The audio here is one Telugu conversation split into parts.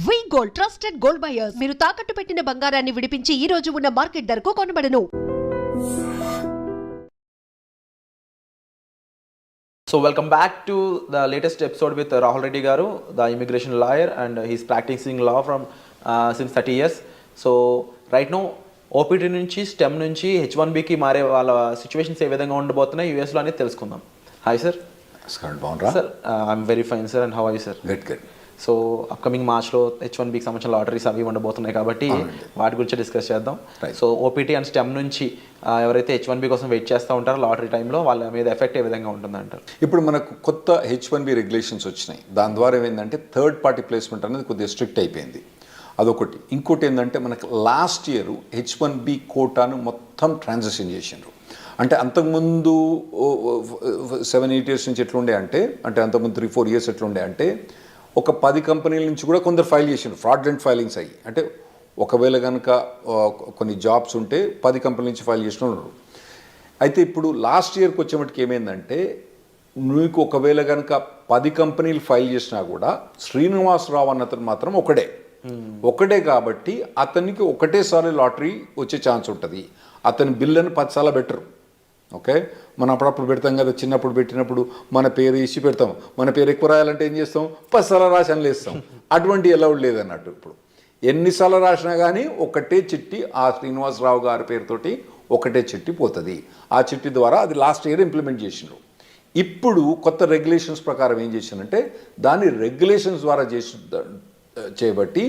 వి గోల్డ్ ట్రస్టెడ్ గోల్డ్ బయర్స్ మీరు తాకట్టు పెట్టిన బంగారాన్ని విడిపించి ఈ రోజు ఉన్న మార్కెట్ ధరకు కొనబడను. So welcome back to the latest episode with Rahul Reddy Garu, the immigration lawyer, and he's practicing law from since 30 years. So right now OPT నుంచి STEM నుంచి H1Bకి మారే వాళ్ళ సిచ్యువేషన్స్ ఏ విధంగా ఉండబోతున్నాయి యూఎస్లో అనేది తెలుసుకుందాం. Hi sir. Sir I'm very fine sir, and how are you sir? Good. So upcoming మార్చ్లో H1Bకి సంబంధించిన లాటరీస్ అవి ఉండబోతున్నాయి కాబట్టి వాటి గురించి డిస్కస్ చేద్దాం. సో ఓపీటీ అండ్ స్టెమ్ నుంచి ఎవరైతే H1B కోసం వెయిట్ చేస్తూ ఉంటారో లాటరీ టైంలో వాళ్ళ మీద ఎఫెక్ట్ ఏ విధంగా ఉంటుందంటారు? ఇప్పుడు మనకు కొత్త H1B రెగ్యులేషన్స్ వచ్చినాయి. దాని ద్వారా ఏమైందంటే థర్డ్ పార్టీ ప్లేస్మెంట్ అనేది కొద్దిగా స్ట్రిక్ట్ అయిపోయింది. అదొకటి. ఇంకోటి ఏంటంటే మనకు లాస్ట్ ఇయర్ H1B కోటాను మొత్తం ట్రాన్సాక్షన్ చేసిండ్రు. అంటే అంతకుముందు 7-8 years నుంచి ఎట్లుండే అంటే అంతకుముందు 3-4 years ఎట్లుండే అంటే ఒక 10 కంపెనీల నుంచి కూడా కొందరు ఫైల్ చేసిండ్రు, ఫ్రాడ్లెంట్ ఫైలింగ్స్ అయ్యి. అంటే ఒకవేళ కనుక కొన్ని జాబ్స్ ఉంటే 10 కంపెనీల నుంచి ఫైల్ చేసిన ఉన్నారు. అయితే ఇప్పుడు లాస్ట్ ఇయర్కి వచ్చేమటికి ఏమైందంటే మీకు ఒకవేళ కనుక 10 కంపెనీలు ఫైల్ చేసినా కూడా శ్రీనివాసరావు అన్నతను మాత్రం ఒకటే కాబట్టి అతనికి ఒకటేసారి లాటరీ వచ్చే ఛాన్స్ ఉంటుంది. అతని బిల్లుని 10 సార్లు బెటరు. ఓకే, మనం అప్పుడప్పుడు పెడతాం కదా, చిన్నప్పుడు పెట్టినప్పుడు మన పేరు ఇచ్చి పెడతాం. మన పేరు ఎక్కువ రాయాలంటే ఏం చేస్తాం? 10 సార్లు రాసి అని లేస్తాం. అటువంటి అలౌడ్ లేదన్నట్టు. ఇప్పుడు ఎన్నిసార్లు రాసినా కానీ ఒకటే చిట్టి ఆ శ్రీనివాసరావు గారి పేరుతోటి ఒకటే చిట్టి పోతుంది. ఆ చిట్టి ద్వారా అది లాస్ట్ ఇయర్ ఇంప్లిమెంట్ చేసినారు. ఇప్పుడు కొత్త రెగ్యులేషన్స్ ప్రకారం ఏం చేశారంటే దాన్ని రెగ్యులేషన్స్ ద్వారా చేయబట్టి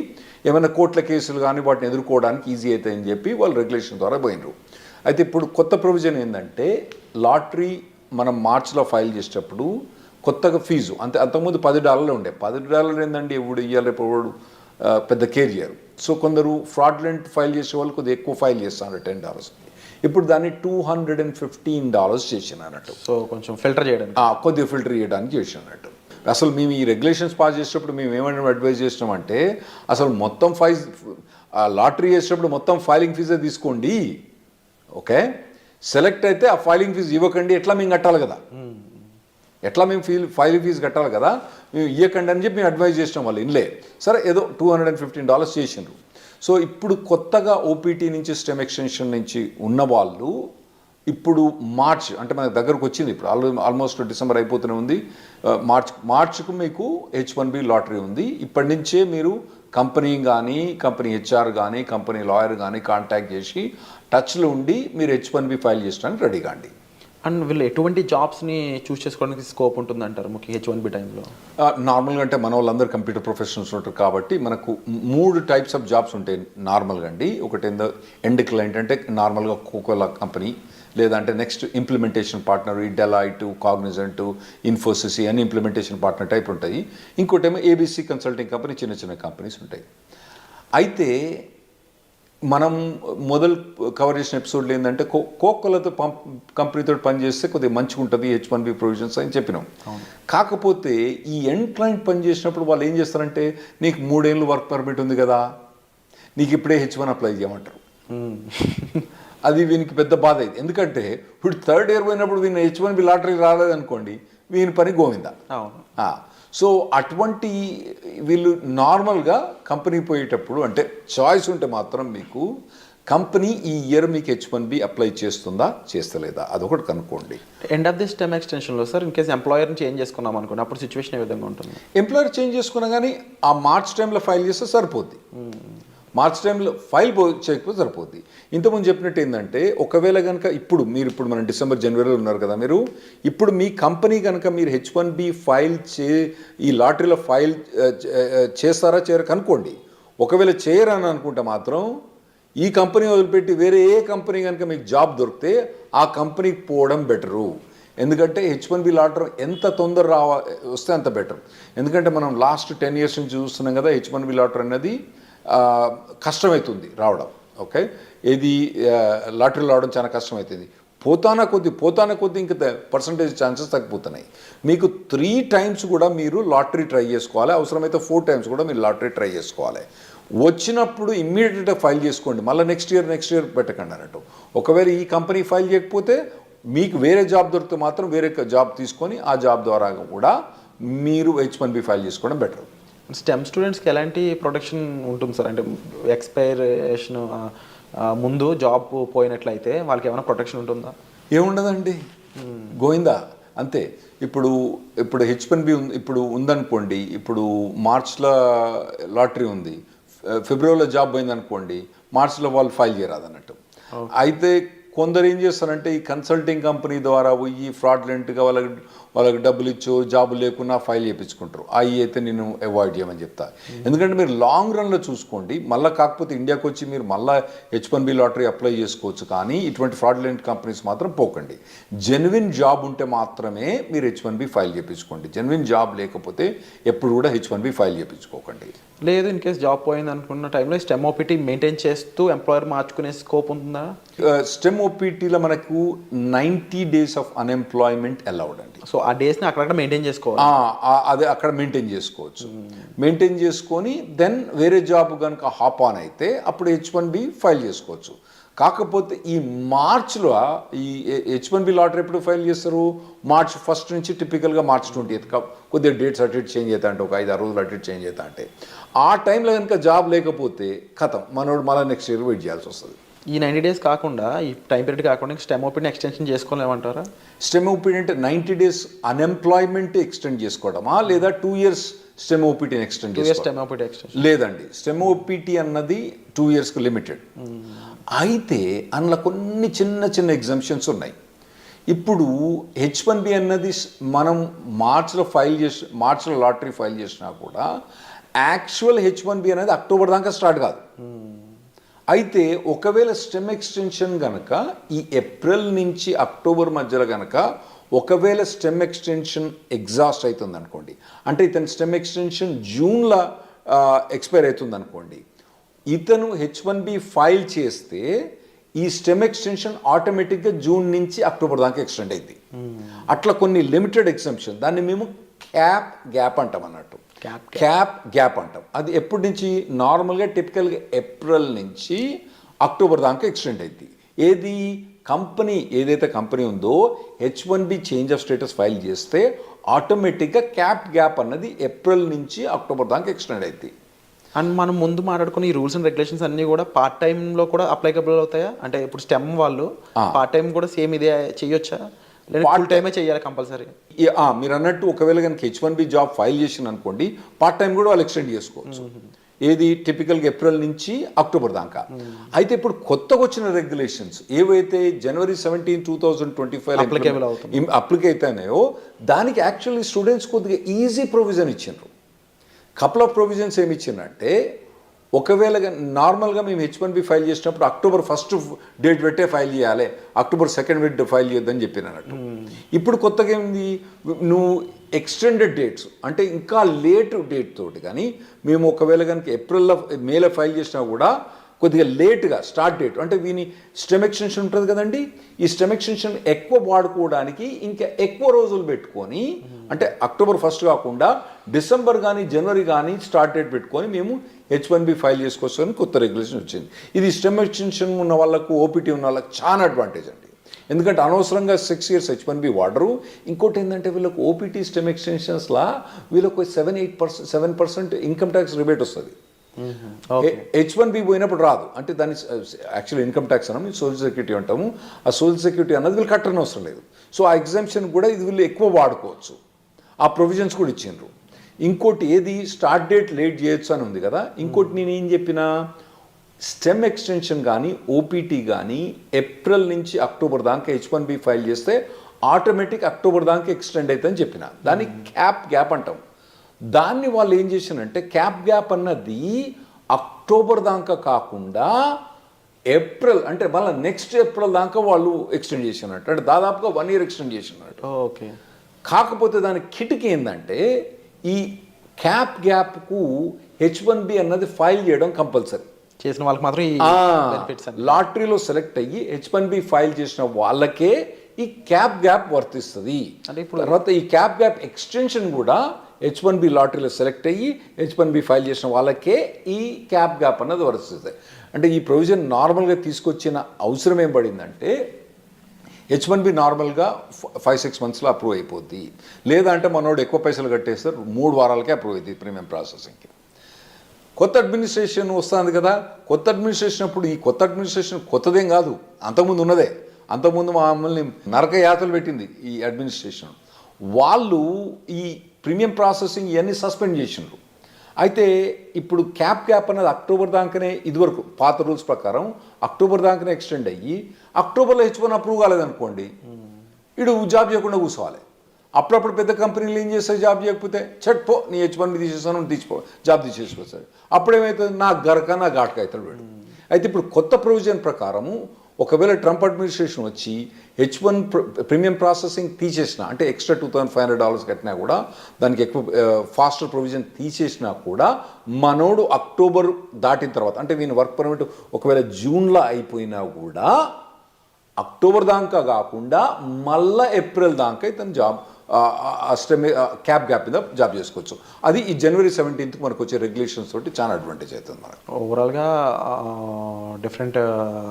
ఏమైనా కోర్టుల కేసులు కానీ వాటిని ఎదుర్కోవడానికి ఈజీ అవుతాయని చెప్పి వాళ్ళు రెగ్యులేషన్ ద్వారా పోయినరు. అయితే ఇప్పుడు కొత్త ప్రొవిజన్ ఏంటంటే లాటరీ మనం మార్చిలో ఫైల్ చేసేటప్పుడు కొత్తగా ఫీజు అంతకుముందు $10 ఉండే. $10 ఏంటండి ఎప్పుడు ఇవ్వాలి, ఎప్పుడు పెద్ద కేర్ చేయరు. సో కొందరు ఫ్రాడ్లెంట్ ఫైల్ చేసే వాళ్ళు కొద్దిగా ఎక్కువ ఫైల్ చేస్తున్నారు, $10. ఇప్పుడు దాన్ని $215 చేసినట్టు. సో కొంచెం ఫిల్టర్ చేయడానికి, కొద్దిగా ఫిల్టర్ చేయడానికి చేసినట్టు. అసలు మేము ఈ రెగ్యులేషన్స్ పాస్ చేసేటప్పుడు మేము ఏమైనా అడ్వైజ్ చేసినామంటే అసలు మొత్తం లాటరీ చేసేటప్పుడు మొత్తం ఫైలింగ్ ఫీజే తీసుకోండి. ఓకే, సెలెక్ట్ అయితే ఆ ఫైలింగ్ ఫీజు ఇవ్వకండి. ఎట్లా మేము కట్టాలి కదా, ఫైలింగ్ ఫీజు కట్టాలి కదా, మేము ఇవ్వకండి అని చెప్పి మేము అడ్వైజ్ చేసినాం. వాళ్ళు ఇన్లే సరే ఏదో $215 చేసిండ్రు. సో ఇప్పుడు కొత్తగా ఓపీటీ నుంచి స్టెమ్ ఎక్స్టెన్షన్ నుంచి ఉన్న వాళ్ళు ఇప్పుడు మార్చ్ అంటే మనకు దగ్గరకు వచ్చింది. ఇప్పుడు ఆల్మోస్ట్ డిసెంబర్ అయిపోతూనే ఉంది. మార్చ్కు మీకు H1B లాటరీ ఉంది. ఇప్పటి నుంచే మీరు కంపెనీ కానీ కంపెనీ HR కానీ కంపెనీ లాయర్ కానీ కాంటాక్ట్ చేసి టచ్లో ఉండి మీరు H1B ఫైల్ చేయడానికి రెడీ కాండి. అండ్ వీళ్ళు ఎటువంటి జాబ్స్ని చూస్ చేసుకోవడానికి స్కోప్ ఉంటుందంటారు ముఖ్యంగా H1B టైంలో? నార్మల్గా అంటే మన వాళ్ళందరూ కంప్యూటర్ ప్రొఫెషనల్స్ ఉంటారు కాబట్టి మనకు 3 types ఆఫ్ జాబ్స్ ఉంటాయి నార్మల్గా అండి. ఒకటి ఎండ్ క్లయింట్ అంటే నార్మల్గా కోకోలా కంపెనీ, లేదంటే నెక్స్ట్ ఇంప్లిమెంటేషన్ పార్ట్నర్, ఈ డెలాయిట్, కాగ్నిజెంట్, ఇన్ఫోసిస్ అని ఇంప్లిమెంటేషన్ పార్ట్నర్ టైప్ ఉంటాయి. ఇంకోటేమో ABC కన్సల్టింగ్ కంపెనీ, చిన్న చిన్న కంపెనీస్ ఉంటాయి. అయితే మనం మొదలు కవర్ చేసిన ఎపిసోడ్లో ఏంటంటే కోకోలతో కంపెనీతో పనిచేస్తే కొద్దిగా మంచిగా ఉంటుంది H1B ప్రొవిజన్స్ అని చెప్పినాం. కాకపోతే ఈ ఎండ్ క్లయింట్ పనిచేసినప్పుడు వాళ్ళు ఏం చేస్తారంటే నీకు 3 ఏళ్ళు వర్క్ పర్మిట్ ఉంది కదా, నీకు ఇప్పుడే H1 అప్లై చేయమంటారు. అది వీనికి పెద్ద బాధ అయింది. ఎందుకంటే ఇప్పుడు 3rd year పోయినప్పుడు వీని H1B లాటరీ రాలేదనుకోండి, వీని పని గోవిందా. సో అటువంటి వీళ్ళు నార్మల్గా కంపెనీ పోయేటప్పుడు అంటే చాయిస్ ఉంటే మాత్రం మీకు కంపెనీ ఈ ఇయర్ మీకు H1B అప్లై చేస్తుందా చేస్తలేదా అదొకటి కనుక్కోండి. ఎండ్ ఆఫ్ దిస్ టర్మ్ ఎక్స్టెన్షన్లో సార్ ఇన్ కేసు ఎంప్లాయర్ని చేంజ్ చేసుకున్నాం అనుకోండి, అప్పుడు సిచ్యువేషన్ ఏ విధంగా ఉంటుంది? ఎంప్లాయర్ చేంజ్ చేసుకున్నా కానీ ఆ మార్చ్ టైంలో ఫైల్ చేస్తే సరిపోద్ది. మార్చ్ టైంలో ఫైల్ చేయకపోతే సరిపోద్ది. ఇంతకుముందు చెప్పినట్టు ఏంటంటే ఒకవేళ కనుక ఇప్పుడు మనం డిసెంబర్ జనవరిలో ఉన్నారు కదా, మీరు ఇప్పుడు మీ కంపెనీ కనుక మీరు H1B ఫైల్ ఈ లాటరీలో ఫైల్ చేస్తారా చేయరా కనుక్కోండి. ఒకవేళ చేయరని అనుకుంటే మాత్రం ఈ కంపెనీ వదిలిపెట్టి వేరే ఏ కంపెనీ కనుక మీకు జాబ్ దొరికితే ఆ కంపెనీకి పోవడం బెటరు. ఎందుకంటే H1B లాటరీ ఎంత తొందర వస్తే అంత బెటర్. ఎందుకంటే మనం లాస్ట్ 10 years నుంచి చూస్తున్నాం కదా, H1B లాటరీ అనేది కష్టమవుతుంది రావడం. ఓకే, ఇది లాటరీలో రావడం చాలా కష్టమవుతుంది. పోతానా కొద్ది ఇంకా పర్సంటేజ్ ఛాన్సెస్ తగ్గిపోతున్నాయి. మీకు 3 times కూడా మీరు లాటరీ ట్రై చేసుకోవాలి, అవసరమైతే 4 times కూడా మీరు లాటరీ ట్రై చేసుకోవాలి. వచ్చినప్పుడు ఇమ్మీడియట్గా ఫైల్ చేసుకోండి, మళ్ళీ నెక్స్ట్ ఇయర్ పెట్టకండి అన్నట్టు. ఒకవేళ ఈ కంపెనీ ఫైల్ చేయకపోతే మీకు వేరే జాబ్ దొరికితే మాత్రం వేరే జాబ్ తీసుకొని ఆ జాబ్ ద్వారా కూడా మీరు H1B ఫైల్ చేసుకోవడం బెటర్. స్టెమ్ స్టూడెంట్స్కి ఎలాంటి ప్రొటెక్షన్ ఉంటుంది సార్? అంటే ఎక్స్పైరేషన్ ముందు జాబ్ పోయినట్లయితే వాళ్ళకి ఏమైనా ప్రొటెక్షన్ ఉంటుందా? ఏముండదండి, గోయిందా అంతే. ఇప్పుడు H1B ఇప్పుడు ఉందనుకోండి, ఇప్పుడు మార్చ్లో లాటరీ ఉంది, ఫిబ్రవరిలో జాబ్ పోయిందనుకోండి, మార్చ్లో వాళ్ళు ఫైల్ చేయరాదు అన్నట్టు. అయితే కొందరు ఏం చేస్తారంటే ఈ కన్సల్టింగ్ కంపెనీ ద్వారా పోయి ఫ్రాడ్లెంట్గా వాళ్ళకి డబ్బులు ఇచ్చో జాబు లేకున్నా ఫైల్ చేయించుకుంటారు. అవి అయితే నేను అవాయిడ్ చేయమని చెప్తా. ఎందుకంటే మీరు లాంగ్ రన్లో చూసుకోండి, మళ్ళీ కాకపోతే ఇండియాకి వచ్చి మీరు మళ్ళీ H1B లాటరీ అప్లై చేసుకోవచ్చు, కానీ ఇటువంటి ఫ్రాడ్లెంట్ కంపెనీస్ మాత్రం పోకండి. జెన్యున్ జాబ్ ఉంటే మాత్రమే మీరు H1B ఫైల్ చేయించుకోండి. జెన్యున్ జాబ్ లేకపోతే ఎప్పుడు కూడా H1B ఫైల్ చేయించుకోకండి. లేదు, ఇన్ కేస్ జాబ్ పోయింది అనుకున్న టైంలో స్టెమ్ ఓపీటీ మెయింటైన్ చేస్తూ ఎంప్లాయర్ మార్చుకునే స్కోప్ ఉంటుందా? స్టెమ్ ఓపీటీలో మనకు 90 days ఆఫ్ అన్ఎంప్లాయ్మెంట్ అలౌడ్ అండి. సో ఆ డేస్ని అక్కడక్కడ మెయింటైన్ చేసుకోవాలి. అదే అక్కడ మెయింటైన్ చేసుకోవచ్చు. మెయింటైన్ చేసుకొని దెన్ వేరే జాబ్ కనుక హాప్ ఆన్ అయితే అప్పుడు H1B ఫైల్ చేసుకోవచ్చు. కాకపోతే ఈ మార్చ్లో ఈ H1B లాటరీ ఎప్పుడు ఫైల్ చేస్తారు? మార్చ్ 1st నుంచి టిపికల్గా మార్చ్ 20th కొద్దిగా డేట్స్ అటు ఇటు చేంజ్ అవుతా అంటే ఒక 5-6 రోజులు అటు ఇటు చేంజ్ అవుతా అంటే ఆ టైంలో కనుక జాబ్ లేకపోతే కథం మనోడు మళ్ళీ నెక్స్ట్ ఇయర్ వెయిట్ చేయాల్సి వస్తుంది. ఈ 90 days కాకుండా, ఈ టైం పీరియడ్ కాకుండా స్టెమ్ ఓపీని ఎక్స్టెన్షన్ చేసుకోలేమంటారా? స్టెమ్ ఓపీటీ అంటే 90 days అన్ఎంప్లాయ్మెంట్ ఎక్స్టెండ్ చేసుకోవడమా, లేదా 2 years స్టెమ్ ఓపీటీని ఎక్స్టెండ్ చేసుకోవడం? లేదండి, స్టెమ్ ఓపీటీ అన్నది 2 yearsకి లిమిటెడ్. అయితే అందులో కొన్ని చిన్న చిన్న ఎగ్జామ్షన్స్ ఉన్నాయి. ఇప్పుడు H1B అన్నది మనం మార్చ్లో లాటరీ ఫైల్ చేసినా కూడా యాక్చువల్ H1B అనేది అక్టోబర్ దాకా స్టార్ట్ కాదు. అయితే ఒకవేళ స్టెమ్ ఎక్స్టెన్షన్ కనుక ఈ ఏప్రిల్ నుంచి అక్టోబర్ మధ్యలో కనుక ఒకవేళ స్టెమ్ ఎక్స్టెన్షన్ ఎగ్జాస్ట్ అవుతుంది అనుకోండి, అంటే ఇతని స్టెమ్ ఎక్స్టెన్షన్ జూన్లో ఎక్స్పైర్ అవుతుంది అనుకోండి, ఇతను H1B ఫైల్ చేస్తే ఈ స్టెమ్ ఎక్స్టెన్షన్ ఆటోమేటిక్గా జూన్ నుంచి అక్టోబర్ దాకా ఎక్స్టెండ్ అయింది. అట్లా కొన్ని లిమిటెడ్ ఎగ్జామ్షన్, దాన్ని మేము క్యాప్ గ్యాప్ అంటాం అన్నట్టు. క్యాప్ గ్యాప్ అంటాం. అది ఎప్పటి నుంచి? నార్మల్గా టిపికల్గా ఏప్రిల్ నుంచి అక్టోబర్ దాకా ఎక్స్టెండ్ అయింది. ఏది కంపెనీ ఏదైతే కంపెనీ ఉందో H1B change of status file చేస్తే ఆటోమేటిక్గా క్యాప్ గ్యాప్ అన్నది ఏప్రిల్ నుంచి అక్టోబర్ దాకా ఎక్స్టెండ్ అయింది. అండ్ మనం ముందు మాట్లాడుకున్న ఈ రూల్స్ అండ్ రెగ్యులేషన్స్ అన్నీ కూడా పార్ట్ టైంలో కూడా అప్లైకబుల్ అవుతాయా? అంటే ఇప్పుడు స్టెమ్ వాళ్ళు పార్ట్ టైం కూడా సేమ్ ఇదే చేయొచ్చా, లేదా ఫుల్ టైమే చేయాలి కంపల్సరీ? మీరు అన్నట్టు ఒకవేళ కనుక H1B జాబ్ ఫైల్ చేసిన అనుకోండి, పార్ట్ టైం కూడా వాళ్ళు ఎక్స్టెండ్ చేసుకోవచ్చు. ఏది టిపికల్గా ఏప్రిల్ నుంచి అక్టోబర్ దాకా. అయితే ఇప్పుడు కొత్తగా వచ్చిన రెగ్యులేషన్స్ ఏవైతే January 17, 2025 అప్లిక్ అవుతాయో దానికి యాక్చువల్లీ స్టూడెంట్స్ కొద్దిగా ఈజీ ప్రొవిజన్ ఇచ్చిండ్రు. కపుల్ ఆఫ్ ప్రొవిజన్స్ ఏమి ఇచ్చిందంటే, ఒకవేళ నార్మల్గా మేము H1B ఫైల్ చేసినప్పుడు అక్టోబర్ 1st డేట్ పెట్టే ఫైల్ చేయాలి, అక్టోబర్ 2nd ఫైల్ చేయొద్దని చెప్పినట్టు. ఇప్పుడు కొత్తగా ఏంది, నువ్వు ఎక్స్టెండెడ్ డేట్స్ అంటే ఇంకా లేట్ డేట్ తోటి కానీ మేము ఒకవేళ కనుక ఏప్రిల్లో మేలో ఫైల్ చేసినా కూడా కొద్దిగా లేట్గా స్టార్ట్ డేట్ అంటే వీని స్టెమ్ ఎక్స్టెన్షన్ ఉంటుంది కదండి, ఈ స్టెమ్ ఎక్స్టెన్షన్ ఎక్కువ వాడుకోవడానికి ఇంకా ఎక్కువ రోజులు పెట్టుకొని, అంటే అక్టోబర్ 1st కాకుండా డిసెంబర్ కానీ జనవరి కానీ స్టార్ట్ డేట్ పెట్టుకొని మేము H1B ఫైల్ చేసుకోవచ్చని కొత్త రెగ్యులేషన్ వచ్చింది. ఇది స్టెమ్ ఎక్స్టెన్షన్ ఉన్న వాళ్ళకు, ఓపీటీ ఉన్న వాళ్ళకి చాలా అడ్వాంటేజ్ అండి. ఎందుకంటే అనవసరంగా 6 years H1B వాడరు. ఇంకోటి ఏంటంటే వీళ్ళకు ఓపీటీ స్టెమ్ ఎక్స్టెన్షన్స్లా వీళ్ళకు 7% ఇన్కమ్ ట్యాక్స్ రిబేట్ వస్తుంది. H1B పోయినప్పుడు రాదు, అంటే దాన్ని యాక్చువల్లీ ఇన్కమ్ ట్యాక్స్ అన్నాము, సోషల్ సెక్యూరిటీ అంటాము. ఆ సోషల్ సెక్యూరిటీ అన్నది వీళ్ళు కట్టని అవసరం లేదు. సో ఆ ఎగ్జామ్షన్ కూడా ఇది వీళ్ళు ఎక్కువ వాడుకోవచ్చు. ఆ ప్రొవిజన్స్ కూడా ఇచ్చిండ్రు. ఇంకోటి ఏది స్టార్ట్ డేట్ లేట్ చేయొచ్చు అని ఉంది కదా. ఇంకోటి నేను ఏం చెప్పినా, స్టెమ్ ఎక్స్టెన్షన్ కానీ ఓపీటీ కానీ ఏప్రిల్ నుంచి అక్టోబర్ దాకా H1B ఫైల్ చేస్తే ఆటోమేటిక్ అక్టోబర్ దాకా ఎక్స్టెండ్ అవుతుందని చెప్పిన. దాన్ని క్యాప్ గ్యాప్ అంటాం. దాన్ని వాళ్ళు ఏం చేశారంటే క్యాప్ గ్యాప్ అన్నది అక్టోబర్ దాకా కాకుండా ఏప్రిల్ అంటే మళ్ళీ నెక్స్ట్ ఏప్రిల్ దాకా వాళ్ళు ఎక్స్టెండ్ చేసినట్టు, అంటే దాదాపుగా 1 year ఎక్స్టెండ్ చేసినట్టు. ఓకే. కాకపోతే దాని కిటికీ ఏంటంటే ఈ క్యాప్ గ్యాప్కు H1B అన్నది ఫైల్ చేయడం కంపల్సరీ. చేసిన వాళ్ళకి మాత్రం లాటరీలో సెలెక్ట్ అయ్యి H1B ఫైల్ చేసిన వాళ్ళకే ఈ క్యాప్ గ్యాప్ వర్తిస్తుంది. అంటే ఇప్పుడు తర్వాత ఈ క్యాప్ గ్యాప్ ఎక్స్టెన్షన్ కూడా H1B లాటరీలో సెలెక్ట్ అయ్యి H1B ఫైల్ చేసిన వాళ్ళకే ఈ క్యాప్ గ్యాప్ అన్నది వర్తిస్తుంది. అంటే ఈ ప్రొవిజన్ నార్మల్గా తీసుకొచ్చిన అవసరం ఏం పడిందంటే, H1B నార్మల్గా 5-6 మంత్స్లో అప్రూవ్ అయిపోద్ది. లేదంటే మనోడు ఎక్కువ పైసలు కట్టేస్తారు 3 వారాలకే అప్రూవ్ అవుతుంది ప్రీమియం ప్రాసెసింగ్కి. కొత్త అడ్మినిస్ట్రేషన్ వస్తుంది కదా, కొత్త అడ్మినిస్ట్రేషన్ అప్పుడు ఈ కొత్త అడ్మినిస్ట్రేషన్ కొత్తదేం కాదు, అంతకుముందు ఉన్నదే. అంతకుముందు మమ్మల్ని నరక యాతలు పెట్టింది ఈ అడ్మినిస్ట్రేషన్. వాళ్ళు ఈ ప్రీమియం ప్రాసెసింగ్ ఇవన్నీ సస్పెండ్ చేసినారు. అయితే ఇప్పుడు క్యాప్ అనేది అక్టోబర్ దాకానే, ఇదివరకు పాత రూల్స్ ప్రకారం అక్టోబర్ దాకానే ఎక్స్టెండ్ అయ్యి అక్టోబర్లో H1 అప్రూవ్ కాలేదనుకోండి, ఇడు జాబ్ చేయకుండా కూర్చోవాలి. అప్పుడప్పుడు పెద్ద కంపెనీలు ఏం చేస్తాయి, జాబ్ చేయకపోతే పో నీ H1 తీసేస్తాను తీసిపో, జాబ్ తీసేసిపోతాడు. అప్పుడేమవుతుంది, నా గరక నా ఘాటక అవుతాడు వీడు. అయితే ఇప్పుడు కొత్త ప్రొవిజన్ ప్రకారము ఒకవేళ ట్రంప్ అడ్మినిస్ట్రేషన్ వచ్చి H1 ప్రీమియం ప్రాసెసింగ్ తీసేసినా, అంటే ఎక్స్ట్రా $2,500 కట్టినా కూడా, దానికి ఎక్కువ ఫాస్టర్ ప్రొవిజన్ తీసేసినా కూడా, మనోడు అక్టోబర్ దాటిన తర్వాత, అంటే వీని వర్క్ పర్మిట్ ఒకవేళ జూన్లో అయిపోయినా కూడా అక్టోబర్ దాకా కాకుండా మళ్ళీ ఏప్రిల్ దాకా ఇతను జాబ్ క్యాప్ మీద జాబ్ చేసుకోవచ్చు. అది ఈ January 17th మనకు వచ్చే రెగ్యులేషన్స్ తోటి చాలా అడ్వాంటేజ్ అవుతుంది మనకు. ఓవరాల్గా డిఫరెంట్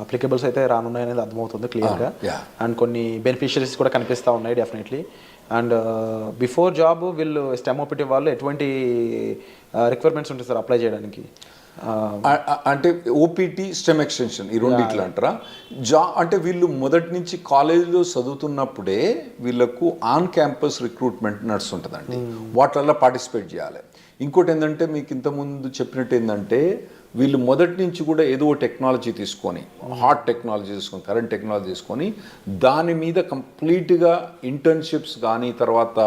అప్లికేబుల్స్ అయితే రానున్నాయి అనేది అర్థమవుతుంది క్లియర్గా. అండ్ కొన్ని బెనిఫిషరీస్ కూడా కనిపిస్తూ ఉన్నాయి డెఫినెట్లీ. అండ్ బిఫోర్ జాబ్ వీళ్ళు స్టెమ్ ఓపీటీ వాళ్ళు ఎటువంటి రిక్వైర్మెంట్స్ ఉంటాయి సార్ అప్లై చేయడానికి? అంటే ఓపీటీ స్టెమ్ ఎక్స్టెన్షన్ ఈ రెండిట్లు అంటారా? అంటే వీళ్ళు మొదటి నుంచి కాలేజీలో చదువుతున్నప్పుడే వీళ్ళకు ఆన్ క్యాంపస్ రిక్రూట్మెంట్ నడుస్తుంటుందండి, వాటిల్లో పార్టిసిపేట్ చేయాలి. ఇంకోటి ఏంటంటే మీకు ఇంతకుముందు చెప్పినట్టు ఏంటంటే వీళ్ళు మొదటి నుంచి కూడా ఏదో టెక్నాలజీ తీసుకొని, హాట్ టెక్నాలజీ తీసుకొని, కరెంట్ టెక్నాలజీ తీసుకొని దాని మీద కంప్లీట్గా ఇంటర్న్షిప్స్ కానీ, తర్వాత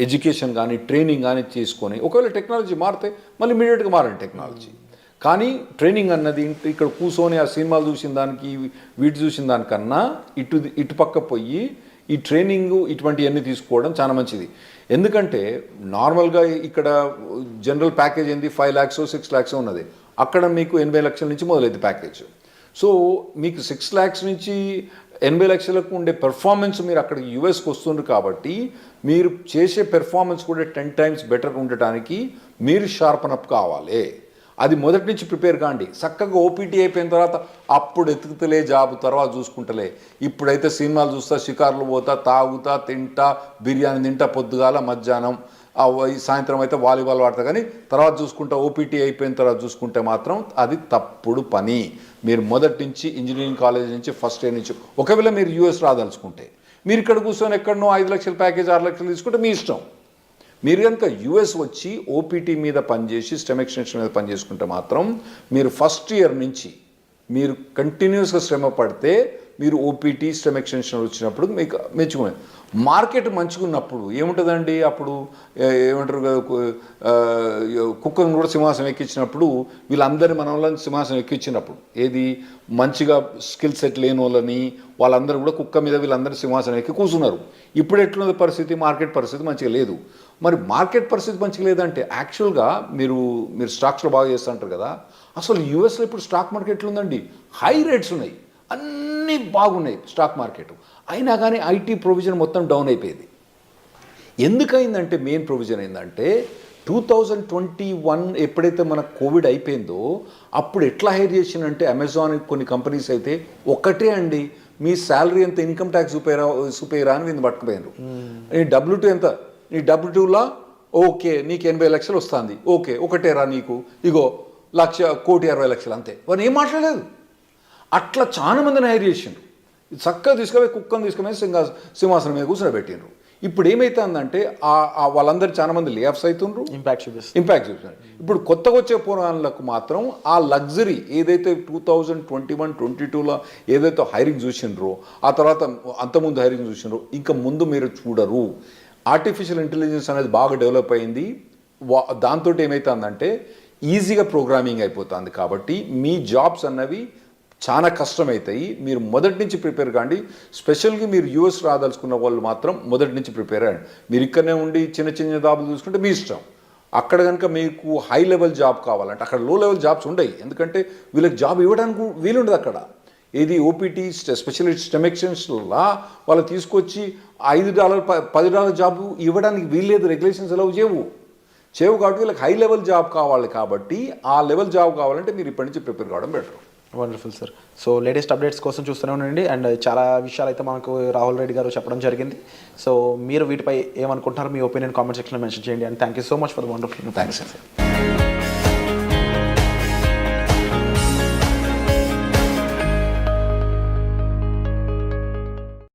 ఎడ్యుకేషన్ కానీ, ట్రైనింగ్ కానీ తీసుకొని, ఒకవేళ టెక్నాలజీ మారితే మళ్ళీ ఇమీడియట్గా మారండి టెక్నాలజీ. కానీ ట్రైనింగ్ అన్నది ఇక్కడ కూర్చొని ఆ సినిమాలు చూసిన దానికి వీటి చూసిన దానికన్నా ఇటు పక్క పోయి ఈ ట్రైనింగ్ ఇటువంటివన్నీ తీసుకోవడం చాలా మంచిది. ఎందుకంటే నార్మల్గా ఇక్కడ జనరల్ ప్యాకేజ్ ఏంది 5 lakhs 6 lakhs ఉన్నది, అక్కడ మీకు 80 లక్షల నుంచి మొదలైంది ప్యాకేజ్. సో మీకు 6 lakhs నుంచి 80 లక్షలకు ఉండే పెర్ఫార్మెన్స్ మీరు అక్కడికి యూఎస్కి వస్తుండ్రు కాబట్టి మీరు చేసే పెర్ఫార్మెన్స్ కూడా 10 times బెటర్ ఉండటానికి మీరు షార్పన్ అప్ కావాలి. అది మొదటి నుంచి ప్రిపేర్ కాండి. చక్కగా ఓపీటీ అయిపోయిన తర్వాత అప్పుడు ఎతుకుతలే జాబ్, తర్వాత చూసుకుంటలే. ఇప్పుడైతే సినిమాలు చూస్తా, షికార్లు పోతా, తాగుతా, తింటా, బిర్యానీ తింటా, పొద్దుగాల మధ్యాహ్నం, సాయంత్రం అయితే వాలీబాల్ ఆడతా, కానీ తర్వాత చూసుకుంటా, ఓపీటీ అయిపోయిన తర్వాత చూసుకుంటే మాత్రం అది తప్పుడు పని. మీరు మొదటి నుంచి ఇంజనీరింగ్ కాలేజ్ నుంచి ఫస్ట్ ఇయర్ నుంచి, ఒకవేళ మీరు యూఎస్ రాదలుచుకుంటే, మీరు ఇక్కడ కూర్చొని ఎక్కడనో 5 లక్షల ప్యాకేజ్ 6 లక్షలు తీసుకుంటే మీ ఇష్టం. మీరు కనుక యూఎస్ వచ్చి ఓపీటీ మీద పనిచేసి స్టెమ్ ఎక్స్టెన్షన్ మీద పనిచేసుకుంటే మాత్రం మీరు ఫస్ట్ ఇయర్ నుంచి మీరు కంటిన్యూస్గా శ్రమ పడితే మీరు ఓపీటీ స్టెమ్ ఎక్స్టెన్షన్ వచ్చినప్పుడు మీకు మెచ్చుకునే మార్కెట్ మంచిగా ఉన్నప్పుడు ఏముంటుందండి, అప్పుడు ఏమంటారు కుక్కను కూడా సింహాసనం ఎక్కించినప్పుడు వీళ్ళందరినీ మన వాళ్ళని సింహాసనం ఎక్కించినప్పుడు, ఏది మంచిగా స్కిల్ సెట్ లేని వాళ్ళని వాళ్ళందరూ కూడా కుక్క మీద వీళ్ళందరూ సింహాసనం ఎక్కి కూర్చున్నారు. ఇప్పుడు ఎట్లున్నది పరిస్థితి, మార్కెట్ పరిస్థితి మంచిగా లేదు. మరి మార్కెట్ పరిస్థితి మంచిగా లేదంటే యాక్చువల్గా మీరు స్టాక్స్లో బాగా చేస్తూ ఉంటారు కదా, అసలు యూఎస్లో ఇప్పుడు స్టాక్ మార్కెట్లు ఉందండి, హై రేట్స్ ఉన్నాయి, అన్నీ బాగున్నాయి స్టాక్ మార్కెట్. అయినా కానీ ఐటీ ప్రొవిజన్ మొత్తం డౌన్ అయిపోయింది. ఎందుకైందంటే మెయిన్ ప్రొవిజన్ ఏంటంటే 2021 ఎప్పుడైతే మన కోవిడ్ అయిపోయిందో అప్పుడు ఎట్లా హైర్ చేసిందంటే అమెజాన్ కొన్ని కంపెనీస్ అయితే ఒకటే అండి, మీ శాలరీ ఎంత, ఇన్కమ్ ట్యాక్స్ చూపేరా అని వీళ్ళు పట్టుకుపోయినారు. నీ W2 ఎంత, నీ W2లా ఓకే నీకు 80 లక్షలు వస్తుంది, ఓకే ఒకటేరా నీకు, ఇగో 1,60,60,000 అంతే, వారు ఏం మాట్లాడలేదు. అట్లా చాలా మందిని హైర్ చేసిండ్రు. చక్కగా తీసుకుపోయి కుక్కను తీసుకుపోయి సింహాసనం మీద కూర్చోబెట్టిండ్రు. ఇప్పుడు ఏమవుతుందంటే వాళ్ళందరూ చాలా మంది లేఆఫ్స్ అవుతుండ్రు, ఇంపాక్ట్ చూపిస్తున్నారు. ఇప్పుడు కొత్తగా వచ్చే పోరాళ్ళకు మాత్రం ఆ లగ్జరీ ఏదైతే 2021-22లో ఏదైతే హైరింగ్ చూసిండ్రో, ఆ తర్వాత అంతకుముందు హైరింగ్ చూసిండ్రో, ఇంకా ముందు మీరు చూడరు. ఆర్టిఫిషియల్ ఇంటెలిజెన్స్ అనేది బాగా డెవలప్ అయింది. దాంతో ఏమవుతుందంటే ఈజీగా ప్రోగ్రామింగ్ అయిపోతుంది. కాబట్టి మీ జాబ్స్ అన్నవి చాలా కష్టమవుతాయి. మీరు మొదటి నుంచి ప్రిపేర్ కాండి. స్పెషల్గా మీరు యూఎస్ రాదలుచుకున్న వాళ్ళు మాత్రం మొదటి నుంచి ప్రిపేర్ అయ్యండి. మీరు ఇక్కడనే ఉండి చిన్న చిన్న జాబులు చూసుకుంటే మీ ఇష్టం. అక్కడ కనుక మీకు హై లెవెల్ జాబ్ కావాలంటే అక్కడ లో లెవెల్ జాబ్స్ ఉండవు, ఎందుకంటే వీళ్ళకి జాబ్ ఇవ్వడానికి వీలుండదు అక్కడ. ఏది ఓపీటీ స్పెషలిస్ట్ స్టెమ్ ఎక్స్టెన్షన్లా వాళ్ళు తీసుకొచ్చి $5 $10 జాబ్ ఇవ్వడానికి వీల్లేదు, రెగ్యులేషన్స్ ఎలా చేయవు కాబట్టి వీళ్ళకి హై లెవెల్ జాబ్ కావాలి. కాబట్టి ఆ లెవెల్ జాబ్ కావాలంటే మీరు ఇప్పటి నుంచి ప్రిపేర్ కావడం better. Wonderful sir. So latest updates కోసం చూస్తూనే ఉండండి. అండ్ చాలా విషయాలు అయితే మనకు రాహుల్ రెడ్డి గారు చెప్పడం జరిగింది. సో మీరు వీటిపై ఏమనుకుంటున్నారు, మీ ఒపీనియన్ కామెంట్ సెక్షన్లో మెన్షన్ చేయండి. And thank you so much for the wonderful. Thanks అండి.